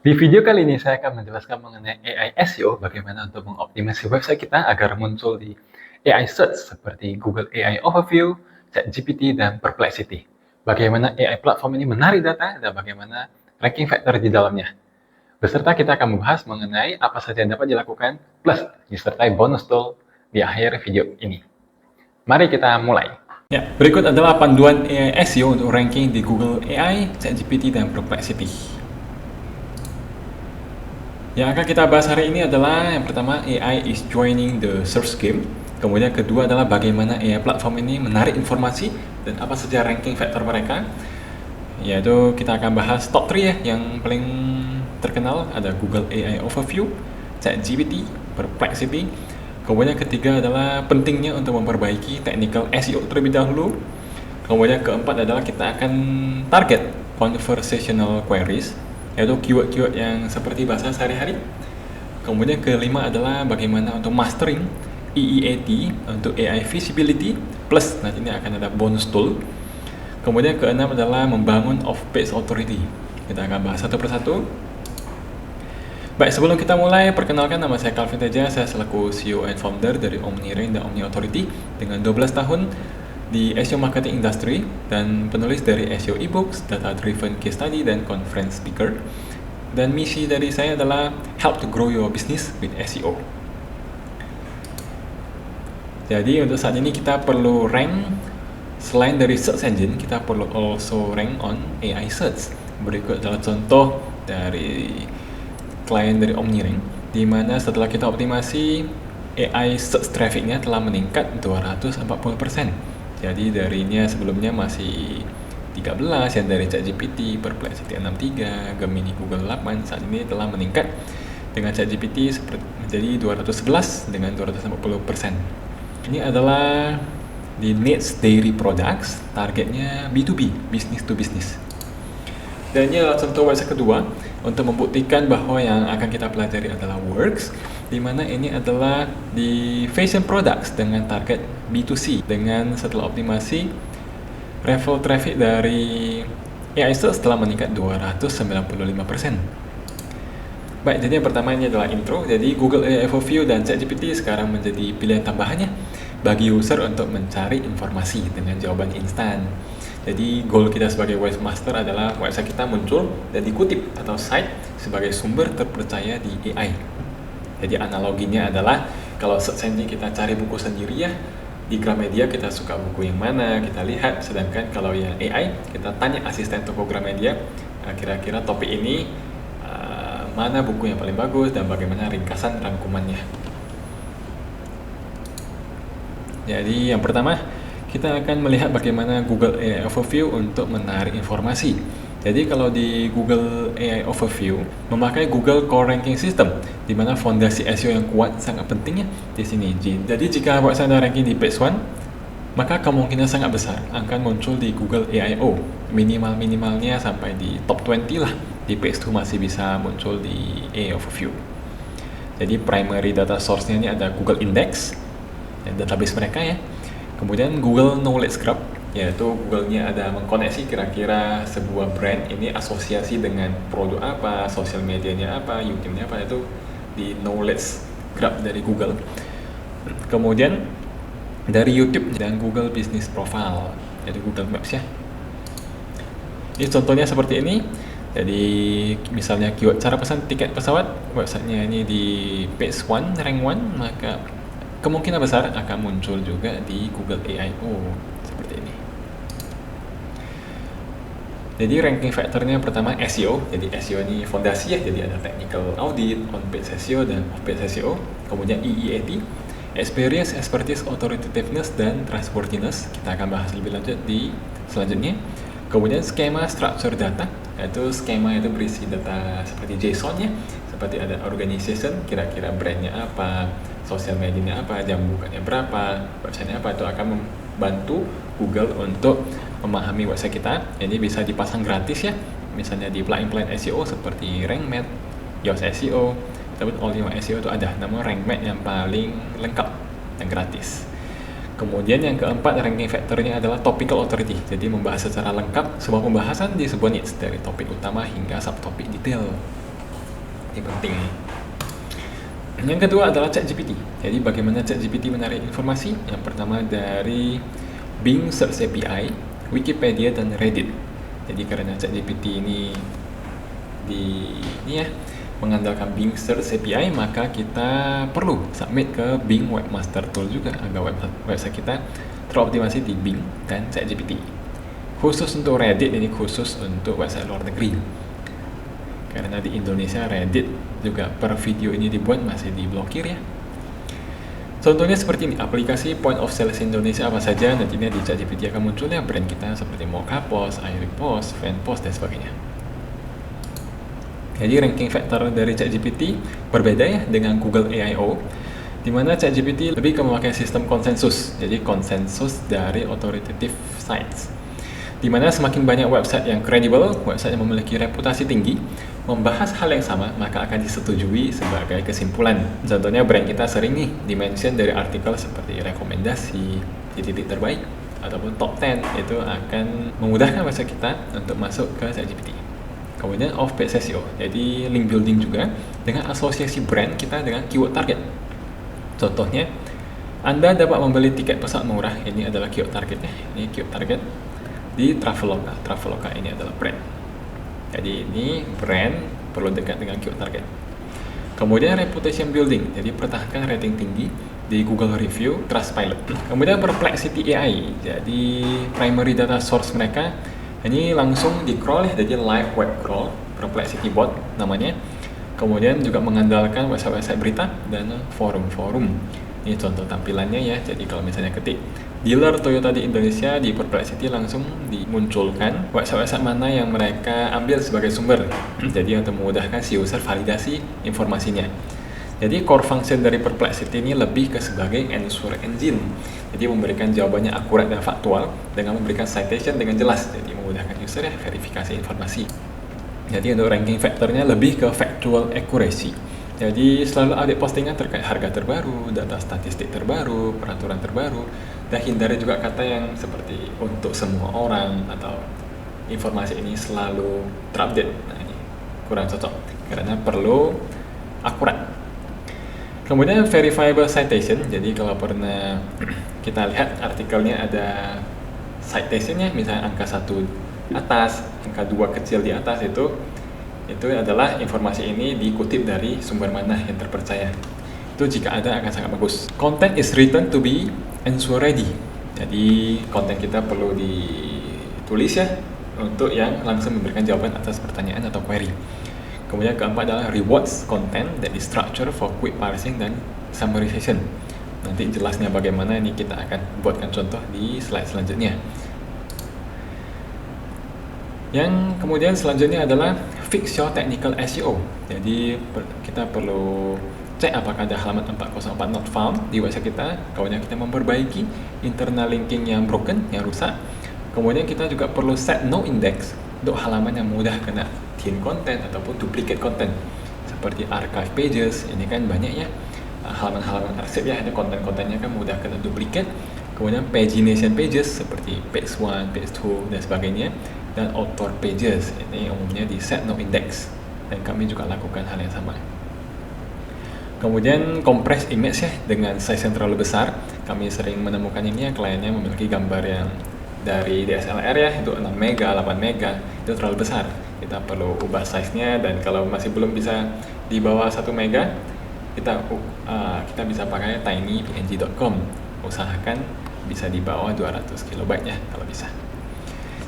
Di video kali ini saya akan menjelaskan mengenai AI SEO, bagaimana untuk mengoptimasi website kita agar muncul di AI Search seperti Google AI Overview, ChatGPT, dan Perplexity. Bagaimana AI platform ini menarik data dan bagaimana ranking factor di dalamnya. Beserta kita akan membahas mengenai apa saja yang dapat dilakukan, plus disertai bonus tool di akhir video ini. Mari kita mulai. Ya, berikut adalah panduan AI SEO untuk ranking di Google AI, ChatGPT, dan Perplexity. Yang akan kita bahas hari ini adalah yang pertama, AI is joining the search game. Kemudian kedua adalah bagaimana AI platform ini menarik informasi dan apa saja ranking faktor mereka. Yaitu kita akan bahas top 3 ya, yang paling terkenal ada Google AI Overview, ChatGPT, Perplexity. Kemudian ketiga adalah pentingnya untuk memperbaiki technical SEO terlebih dahulu. Kemudian keempat adalah kita akan target conversational queries, yaitu keyword-keyword yang seperti bahasa sehari-hari. Kemudian kelima adalah bagaimana untuk mastering EEAT untuk AI visibility, plus nanti ini akan ada bonus tool. Kemudian keenam adalah membangun off-page authority. Kita akan bahas satu persatu. Baik, sebelum kita mulai, perkenalkan nama saya Calvin Teja, saya selaku CEO and founder dari OmniRank dan Omni Authority dengan 12 tahun di SEO marketing industry dan penulis dari SEO ebooks, data driven case study, dan conference speaker. Dan misi dari saya adalah help to grow your business with SEO. Jadi untuk saat ini kita perlu rank, selain dari search engine, kita perlu also rank on AI search. Berikut adalah contoh dari klien dari OmniRank, di mana setelah kita optimasi, AI search trafficnya telah meningkat 240%. Jadi darinya sebelumnya masih 13, yang dari ChatGPT, Perplexity 63, Gemini Google 8, saat ini telah meningkat dengan ChatGPT menjadi 211 dengan 240%. Ini adalah di niche dairy products, targetnya B2B, business to business. Dan ini adalah contoh website kedua untuk membuktikan bahwa yang akan kita pelajari adalah works, di mana ini adalah di fashion products dengan target B2C, dengan setelah optimasi referral traffic dari AI search telah meningkat 295%. Baik, jadi yang pertama ini adalah intro. Jadi Google AI Overview dan ChatGPT sekarang menjadi pilihan tambahannya bagi user untuk mencari informasi dengan jawaban instan. Jadi goal kita sebagai webmaster adalah website kita muncul dan dikutip atau cite sebagai sumber terpercaya di AI. Jadi analoginya adalah kalau search engine kita cari buku sendiri ya, di Gramedia kita suka buku yang mana, kita lihat. Sedangkan kalau yang AI, kita tanya asisten toko Gramedia, kira-kira topik ini mana buku yang paling bagus dan bagaimana ringkasan rangkumannya. Jadi yang pertama, kita akan melihat bagaimana Google AI Overview untuk menarik informasi. Jadi kalau di Google AI Overview memakai Google Core Ranking System, di mana fondasi SEO yang kuat sangat pentingnya di sini. Jadi jika website Anda ranking di page 1, maka kemungkinan sangat besar akan muncul di Google AIO. Minimalnya sampai di top 20 lah. Di page 2 masih bisa muncul di AI Overview. Jadi primary data source-nya ini ada Google Index dan database mereka ya. Kemudian Google Knowledge Graph, yaitu Google-nya ada mengkoneksi kira-kira sebuah brand ini asosiasi dengan produk apa, sosial medianya apa, YouTube-nya apa, itu di Knowledge Graph dari Google. Kemudian dari YouTube dan Google Business Profile, jadi Google Maps ya. Ini contohnya seperti ini. Jadi misalnya keyword cara pesan tiket pesawat, websitenya ini di page 1, rank 1, maka kemungkinan besar akan muncul juga di Google AIO seperti ini. Jadi ranking faktornya pertama SEO. Jadi SEO ini fondasi ya. Jadi ada technical audit, on-page SEO dan off-page SEO. Kemudian EEAT, experience, expertise, authoritativeness dan trustworthiness. Kita akan bahas lebih lanjut di selanjutnya. Kemudian skema structure data, yaitu skema itu berisi data seperti JSON ya, seperti ada organization, kira-kira brandnya apa, sosial medianya apa, jam bukanya berapa, websitenya apa. Itu akan membantu Google untuk memahami website kita. Ini bisa dipasang gratis ya, misalnya di plugin SEO seperti RankMath, Yoast SEO, tapi All in One SEO itu ada, namun RankMath yang paling lengkap yang gratis. Kemudian yang keempat ranking factornya adalah topical authority. Jadi membahas secara lengkap sebuah pembahasan di sebuah niche dari topik utama hingga subtopik detail. Ini penting. Yang kedua adalah ChatGPT. Jadi bagaimana ChatGPT menarik informasi? Yang pertama dari Bing Search API, Wikipedia, dan Reddit. Jadi karena ChatGPT ini mengandalkan Bing Search API, maka kita perlu submit ke Bing Webmaster Tool juga agar website kita teroptimasi di Bing dan ChatGPT. Khusus untuk Reddit, ini khusus untuk website luar negeri. Karena di Indonesia Reddit juga per video ini dibuat masih diblokir ya. Contohnya seperti ini, aplikasi point of sales Indonesia apa saja nantinya di ChatGPT akan muncul ya brand kita seperti Mokapost, Airipost, Fanpost, dan sebagainya. Jadi ranking factor dari ChatGPT berbeda ya dengan Google AI.o, di mana ChatGPT lebih ke memakai sistem konsensus, jadi konsensus dari authoritative sites. Di mana semakin banyak website yang kredibel, website yang memiliki reputasi tinggi, membahas hal yang sama, maka akan disetujui sebagai kesimpulan. Contohnya brand kita sering nih dimention dari artikel seperti rekomendasi, titik terbaik, ataupun top 10, itu akan memudahkan website kita untuk masuk ke ChatGPT. Kemudian off-page SEO, jadi link building juga dengan asosiasi brand kita dengan keyword target. Contohnya, Anda dapat membeli tiket pesawat murah, ini adalah keyword targetnya, ini keyword target di Traveloka. Traveloka ini adalah brand. Jadi ini brand perlu dekat dengan keyword target. Kemudian reputation building, jadi pertahankan rating tinggi di Google Review, Trustpilot. Kemudian Perplexity AI, jadi primary data source mereka ini langsung di crawl ya, jadi live web crawl, Perplexity bot namanya. Kemudian juga mengandalkan website-website berita dan forum-forum. Ini contoh tampilannya ya, jadi kalau misalnya ketik dealer Toyota di Indonesia di Perplexity, langsung dimunculkan website-website mana yang mereka ambil sebagai sumber. Jadi untuk memudahkan si user validasi informasinya. Jadi core function dari Perplexity ini lebih ke sebagai answer engine. Jadi memberikan jawabannya akurat dan faktual dengan memberikan citation dengan jelas. Jadi memudahkan user ya verifikasi informasi. Jadi untuk ranking faktornya lebih ke factual accuracy. Jadi selalu update postingan terkait harga terbaru, data statistik terbaru, peraturan terbaru, dan hindari juga kata yang seperti untuk semua orang atau informasi ini selalu terupdate. Nah ini kurang cocok karena perlu akurat. Kemudian verifiable citation, jadi kalau pernah kita lihat artikelnya ada citationnya, misalnya angka 1 atas, angka 2 kecil di atas, itu adalah informasi ini dikutip dari sumber mana yang terpercaya. Itu jika ada akan sangat bagus. Content is written to be answer ready. Jadi konten kita perlu ditulis ya untuk yang langsung memberikan jawaban atas pertanyaan atau query. Kemudian keempat adalah rewards content that is structured for quick parsing dan summarization. Nanti jelasnya bagaimana ini kita akan buatkan contoh di slide selanjutnya. Yang kemudian selanjutnya adalah fix your technical SEO. Jadi kita perlu cek apakah ada halaman 404 not found di website kita. Kemudian kita memperbaiki internal linking yang broken, yang rusak. Kemudian kita juga perlu set no index untuk halaman yang mudah kena thin content ataupun duplicate content seperti archive pages. Ini kan banyak ya halaman-halaman arsip ya, ada konten-kontennya kan mudah kena duplicate. Kemudian pagination pages seperti page 1, page 2 dan sebagainya, dan author pages ini umumnya di set no index, dan kami juga lakukan hal yang sama. Kemudian compress image ya dengan size yang terlalu besar. Kami sering menemukan ini ya, kliennya memiliki gambar yang dari DSLR ya, itu 6 mega, 8 mega, itu terlalu besar. Kita perlu ubah size-nya, dan kalau masih belum bisa di bawah 1 mega, kita bisa pakai tinypng.com. Usahakan bisa di bawah 200 KB ya kalau bisa.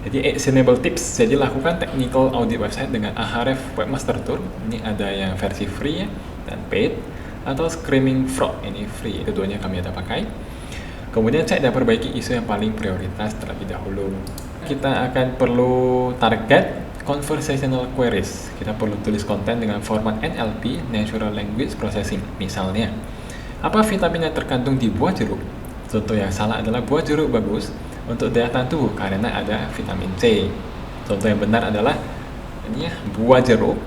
Jadi actionable tips, jadi lakukan technical audit website dengan Ahrefs Webmaster Tool. Ini ada yang versi free ya, dan paid, atau Screaming Frog, ini free, keduanya kami ada pakai. Kemudian cek dan perbaiki isu yang paling prioritas terlebih dahulu. Kita akan perlu target conversational queries. Kita perlu tulis konten dengan format NLP, Natural Language Processing. Misalnya, apa vitamin yang terkandung di buah jeruk? Contoh yang salah adalah buah jeruk bagus untuk daya tahan tubuh karena ada vitamin C. Contoh yang benar adalah ini ya, buah jeruk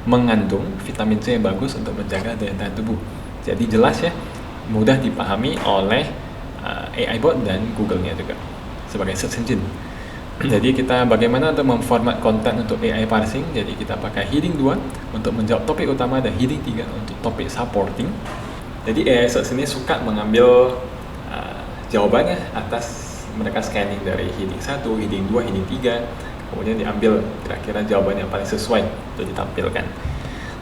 mengandung vitamin C yang bagus untuk menjaga daya tahan tubuh. Jadi jelas ya, mudah dipahami oleh AI bot dan Google-nya juga sebagai search engine. Jadi kita bagaimana untuk memformat konten untuk AI parsing. Jadi kita pakai heading 2 untuk menjawab topik utama dan heading 3 untuk topik supporting. Jadi AI search ini suka mengambil jawabannya atas mereka scanning dari heading 1, heading 2, heading 3, kemudian diambil kira-kira jawaban yang paling sesuai untuk ditampilkan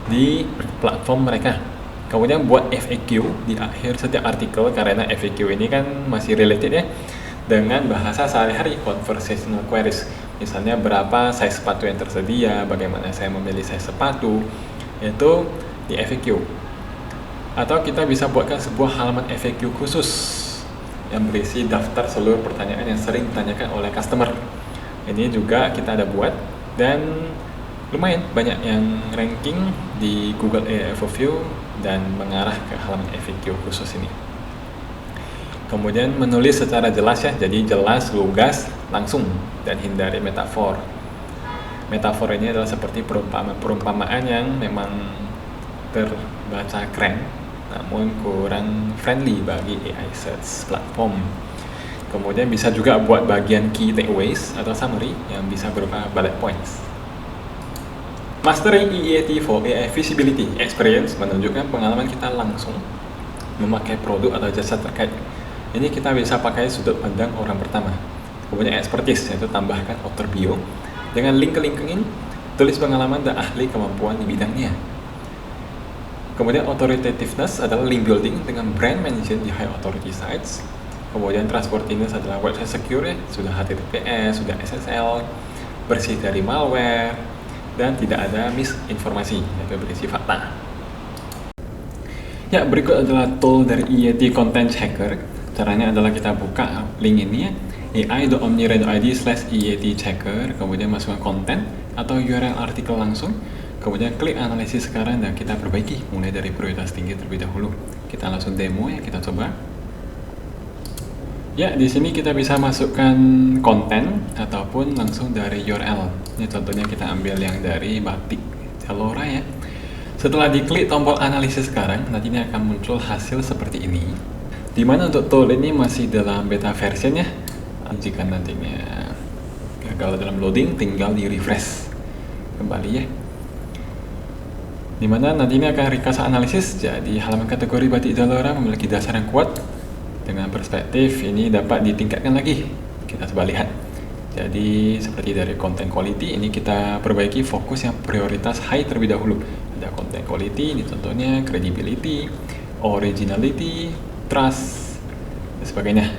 di platform mereka. Kemudian buat FAQ di akhir setiap artikel, karena FAQ ini kan masih related ya dengan bahasa sehari-hari, conversational queries. Misalnya berapa size sepatu yang tersedia, bagaimana saya memilih size sepatu, itu di FAQ. Atau kita bisa buatkan sebuah halaman FAQ khusus yang berisi daftar seluruh pertanyaan yang sering ditanyakan oleh customer. Ini juga kita ada buat dan lumayan banyak yang ranking di Google AI Overview dan mengarah ke halaman FAQ khusus ini. Kemudian menulis secara jelas ya, jadi jelas, lugas, langsung, dan hindari metafor. Metafor ini adalah seperti perumpamaan yang memang terbaca keren, namun kurang friendly bagi AI search platform. Kemudian bisa juga buat bagian key takeaways atau summary yang bisa berupa bullet points. Mastering EAT for AI Visibility Experience menunjukkan pengalaman kita langsung memakai produk atau jasa terkait. Ini kita bisa pakai sudut pandang orang pertama. Kemudian expertise, yaitu tambahkan author bio dengan link ke LinkedIn, tulis pengalaman dan ahli kemampuan di bidangnya. Kemudian authoritativeness adalah link building dengan brand mention di high authority sites. Kemudian trustworthiness adalah website secure ya, sudah HTTPS, sudah SSL, bersih dari malware, dan tidak ada misinformasi, yaitu berisi fakta. Ya, berikut adalah tool dari EAT Content Checker. Caranya adalah kita buka link ini ya, ai.omnired.id/EAT Checker, kemudian masukkan konten atau URL artikel langsung, kemudian klik analisis sekarang dan kita perbaiki mulai dari prioritas tinggi terlebih dahulu. Kita langsung demo ya, kita coba. Ya, di sini kita bisa masukkan konten ataupun langsung dari URL. Ini contohnya kita ambil yang dari Batik Zalora ya. Setelah diklik tombol analisis sekarang, nantinya akan muncul hasil seperti ini. Dimana untuk tool ini masih dalam beta version ya. Jika nantinya gagal dalam loading, tinggal di refresh kembali ya. Dimana nantinya akan recast analisis. Jadi halaman kategori Batik Zalora memiliki dasar yang kuat. Dengan perspektif ini dapat ditingkatkan lagi. Kita coba lihat. Jadi seperti dari content quality ini kita perbaiki fokus yang prioritas high terlebih dahulu. Ada content quality, ini contohnya credibility, originality, trust, dan sebagainya.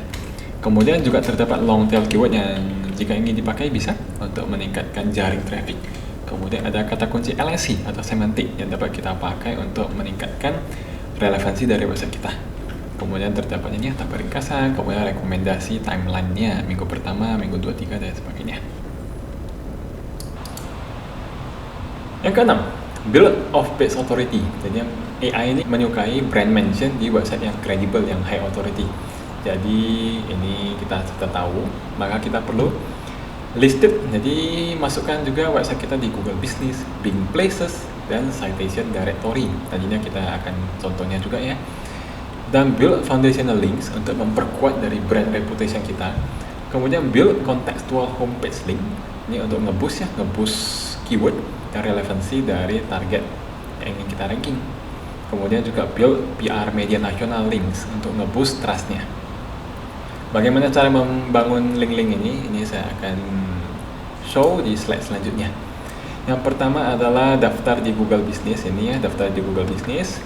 Kemudian juga terdapat long tail keyword yang jika ingin dipakai bisa untuk meningkatkan jaring traffic. Kemudian ada kata kunci LSC atau semantik yang dapat kita pakai untuk meningkatkan relevansi dari website kita. Kemudian terdapat ini tabel ringkasan, kemudian rekomendasi timeline-nya, minggu pertama, minggu 2, 3, dan sebagainya. Yang keenam, build of page authority. Jadi AI ini menyukai brand mention di website yang kredibel, yang high authority. Jadi ini kita sudah tahu, maka kita perlu listed. Jadi masukkan juga website kita di Google Business, Bing Places, dan Citation Directory. Tadinya kita akan contohnya juga ya. Dan build foundational links untuk memperkuat dari brand reputation kita. Kemudian build contextual homepage link, ini untuk nge-boost keyword dan relevansi dari target yang ingin kita ranking. Kemudian juga build PR media nasional links untuk nge-boost trust-nya. Bagaimana cara membangun link-link ini? Ini saya akan show di slide selanjutnya. Yang pertama adalah daftar di Google Business, ini ya, daftar di Google Business.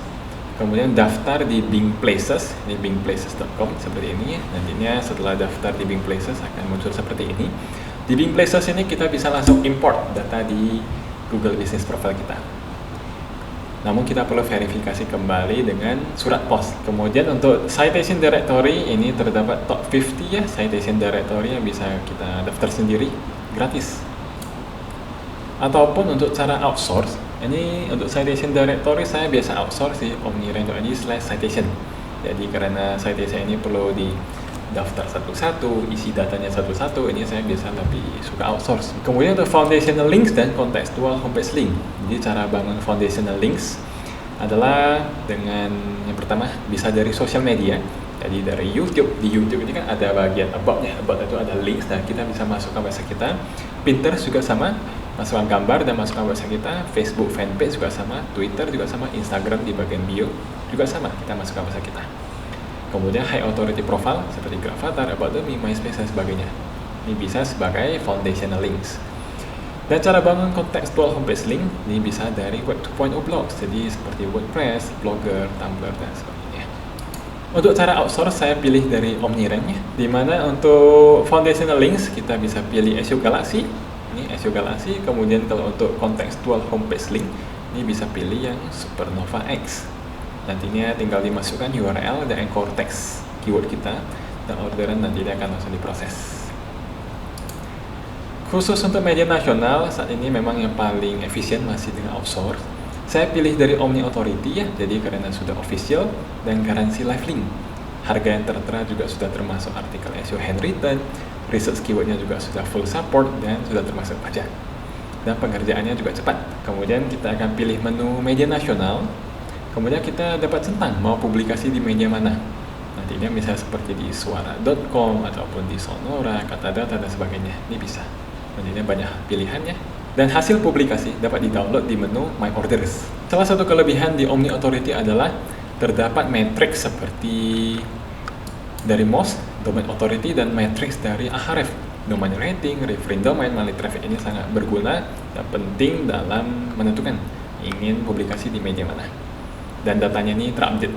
Kemudian daftar di Bing Places, ini bingplaces.com seperti ini ya. Nantinya setelah daftar di Bing Places akan muncul seperti ini. Di Bing Places ini kita bisa langsung import data di Google Business Profile kita. Namun kita perlu verifikasi kembali dengan surat pos. Kemudian untuk Citation Directory ini terdapat top 50 ya, Citation Directory yang bisa kita daftar sendiri gratis. Ataupun untuk cara outsource, ini untuk Citation Directory saya biasa outsource di omnired.id/citation. Jadi karena citation ini perlu di daftar satu-satu, isi datanya satu-satu, ini saya biasa lebih suka outsource. Kemudian untuk foundational links dan contextual homepage link. Jadi cara bangun foundational links adalah dengan yang pertama bisa dari social media. Jadi dari YouTube, di YouTube ini kan ada bagian about-nya, about itu ada links dan kita bisa masukkan website kita. Pinterest juga sama, masukkan gambar dan masukkan website kita. Facebook fanpage juga sama, Twitter juga sama, Instagram di bagian bio juga sama, kita masukkan website kita. Kemudian high authority profile seperti Gravatar, About Me, MySpace dan sebagainya. Ini bisa sebagai foundational links. Dan cara bangun contextual homepage link ini bisa dari Web 2.0 blogs, jadi seperti WordPress, Blogger, Tumblr dan sebagainya. Untuk cara outsource saya pilih dari OmniRank ya, dimana untuk foundational links kita bisa pilih SEO Galaxy, ini SEO Galaxy. Kemudian kalau untuk contextual homepage link ini bisa pilih yang Supernova X. Nantinya tinggal dimasukkan URL dan anchor text keyword kita dan orderan nantinya akan langsung diproses. Khusus untuk media nasional, saat ini memang yang paling efisien masih dengan outsource. Saya pilih dari Omni Authority ya, jadi karena sudah official dan garansi live link. Harga yang tertera juga sudah termasuk artikel SEO handwritten, research keywordnya juga sudah full support dan sudah termasuk pajak. Dan pengerjaannya juga cepat. Kemudian kita akan pilih menu media nasional, kemudian kita dapat centang mau publikasi di media mana. Nantinya misalnya seperti di suara.com ataupun di Sonora, Katadata dan sebagainya, ini bisa. Nantinya banyak pilihannya. Dan hasil publikasi dapat di-download di menu My Orders. Salah satu kelebihan di Omni Authority adalah terdapat matrix seperti dari Moz, Domain Authority, dan matrix dari Ahref. Domain rating, referring domain, melalui traffic ini sangat berguna dan penting dalam menentukan ingin publikasi di media mana. Dan datanya ini terupdate.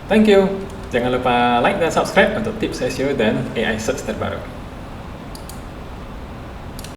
Thank you. Jangan lupa like dan subscribe untuk tips SEO dan AI search terbaru.